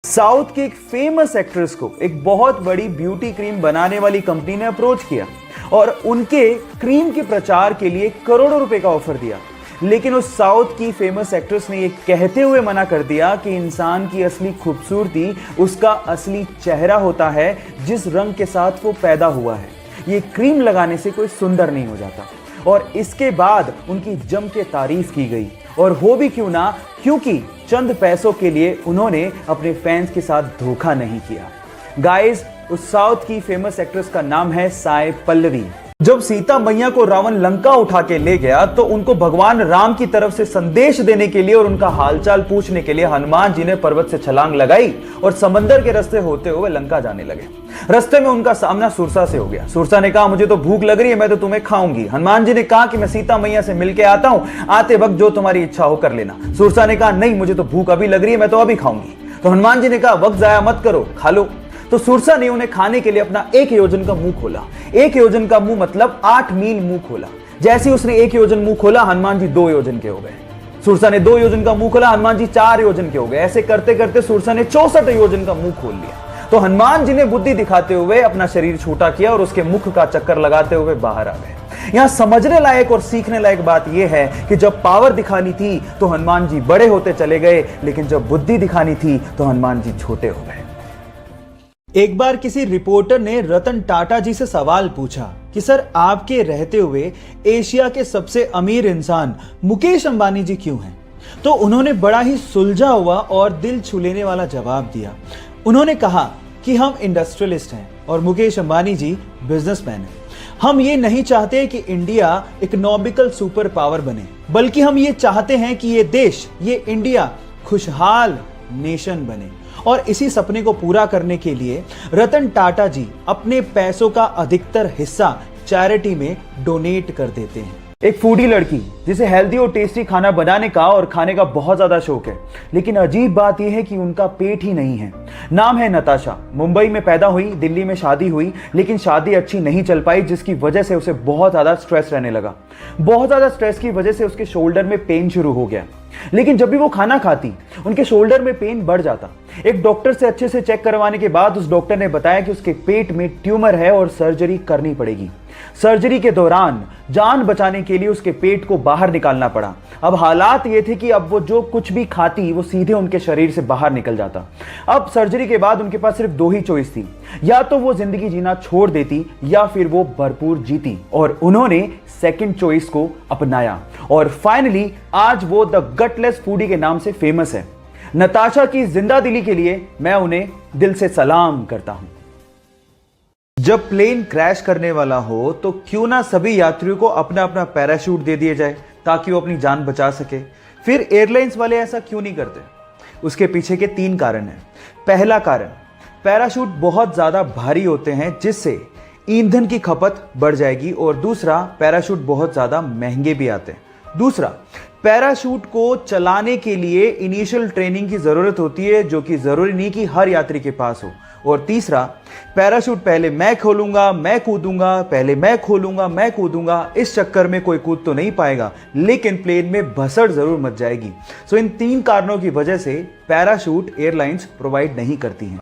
South की एक famous actress को एक बहुत बड़ी ब्यूटी क्रीम बनाने वाली कंपनी ने अप्रोच किया और उनके क्रीम के प्रचार के लिए करोड़ों रुपए का ऑफर दिया। लेकिन उस साउथ की फेमस एक्ट्रेस ने यह कहते हुए मना कर दिया कि इंसान की असली खूबसूरती उसका असली चेहरा होता है, जिस रंग के साथ वो पैदा हुआ है। ये क्रीम लगाने से कोई सुंदर नहीं हो जाता। और इसके बाद उनकी जम के तारीफ की गई, और हो भी क्यों ना, क्योंकि चंद पैसों के लिए उन्होंने अपने फैंस के साथ धोखा नहीं किया। गाइस, उस साउथ की फेमस एक्ट्रेस का नाम है साई पल्लवी। जब सीता मैया को रावण लंका उठा के ले गया तो उनको भगवान राम की तरफ से संदेश देने के लिए और उनका हालचाल पूछने के लिए हनुमान जी ने पर्वत से छलांग लगाई और समंदर के रास्ते होते हुए लंका जाने लगे। रास्ते में उनका सामना सुरसा से हो गया। सुरसा ने कहा, मुझे तो भूख लग रही है, मैं तो तुम्हें खाऊंगी। हनुमान जी ने कहा कि मैं सीता मैया से मिलके आता हूं, आते वक्त जो तुम्हारी इच्छा हो कर लेना। सुरसा ने कहा, नहीं, मुझे तो भूख अभी लग रही है, मैं तो अभी खाऊंगी। तो हनुमान जी ने कहा, वक्त जाया मत करो, खा लो। तो सुरसा ने उन्हें खाने के लिए अपना 1 योजन का मुंह खोला। 1 योजन का मुंह मतलब 8 मील मुंह खोला। जैसे ही उसने 1 योजन मुंह खोला, हनुमान जी 2 योजन के हो गए। सुरसा ने 2 योजन का मुंह खोला, हनुमान जी 4 योजन के हो गए। ऐसे करते करते सुरसा ने 64 योजन का मुंह खोल लिया। तो हनुमान जी ने बुद्धि दिखाते हुए अपना शरीर छोटा किया और उसके मुख का चक्कर लगाते हुए बाहर आ गए। यहां समझने लायक और सीखने लायक बात यह है कि जब पावर दिखानी थी तो हनुमान जी बड़े होते चले गए, लेकिन जब बुद्धि दिखानी थी तो हनुमान जी छोटे हो गए। एक बार किसी रिपोर्टर ने रतन टाटा जी से सवाल पूछा कि सर, आपके रहते हुए एशिया के सबसे अमीर इंसान मुकेश अंबानी जी क्यों हैं? तो उन्होंने बड़ा ही सुलझा हुआ और दिल छू लेने वाला जवाब दिया। उन्होंने कहा कि हम इंडस्ट्रियलिस्ट हैं और मुकेश अंबानी जी बिजनेसमैन हैं। हम ये नहीं चाहते कि इंडिया इकोनॉमिकल सुपर पावर बने, बल्कि हम ये चाहते हैं कि ये देश, ये इंडिया खुशहाल नेशन बने। और इसी सपने को पूरा करने के लिए रतन टाटा जी अपने पैसों का अधिकतर हिस्सा चैरिटी में डोनेट कर देते हैं। एक फूडी लड़की जिसे हेल्दी और टेस्टी खाना बनाने का और खाने का बहुत ज्यादा शौक है, लेकिन अजीब बात यह है कि उनका पेट ही नहीं है। नाम है नताशा। मुंबई में पैदा हुई, दिल्ली में शादी हुई, लेकिन शादी अच्छी नहीं चल पाई, जिसकी वजह से उसे बहुत ज्यादा स्ट्रेस रहने लगा। बहुत ज्यादा स्ट्रेस की वजह से उसके शोल्डर में पेन शुरू हो गया। लेकिन जब भी वो खाना खाती, उनके शोल्डर में पेन बढ़ जाता। एक डॉक्टर से अच्छे से चेक करवाने के बाद उस डॉक्टर ने बताया कि उसके पेट में ट्यूमर है और सर्जरी करनी पड़ेगी। सर्जरी के दौरान जान बचाने के लिए उसके पेट को बाहर निकालना पड़ा। अब हालात ये थे कि अब वो जो कुछ भी खाती वो सीधे उनके शरीर से बाहर निकल जाता। अब सर्जरी के बाद उनके पास सिर्फ 2 ही चॉइस थी, या तो वो जिंदगी जीना छोड़ देती या फिर वो भरपूर जीती। और उन्होंने सेकंड चॉइस को अपनाया और फाइनली आज वो द गटलेस फूडी के नाम से फेमस है। नताशा की जिंदा दिली के लिए मैं उन्हें दिल से सलाम करता हूं। जब प्लेन क्रैश करने वाला हो तो क्यों ना सभी यात्रियों को अपना अपना पैराशूट दे दिया जाए ताकि वो अपनी जान बचा सके। फिर एयरलाइंस वाले ऐसा क्यों नहीं करते? उसके पीछे के 3 कारण हैं। पहला कारण, पैराशूट बहुत ज्यादा भारी होते हैं जिससे ईंधन की खपत बढ़ जाएगी, और दूसरा, पैराशूट बहुत ज्यादा महंगे भी आते हैं। दूसरा, पैराशूट को चलाने के लिए इनिशियल ट्रेनिंग की जरूरत होती है, जो कि जरूरी नहीं कि हर यात्री के पास हो। और तीसरा, पैराशूट पहले मैं खोलूंगा मैं कूदूंगा, पहले मैं खोलूंगा मैं कूदूंगा, इस चक्कर में कोई कूद तो नहीं पाएगा, लेकिन प्लेन में भसड़ जरूर मच जाएगी। सो इन 3 कारणों की वजह से पैराशूट एयरलाइंस प्रोवाइड नहीं करती हैं।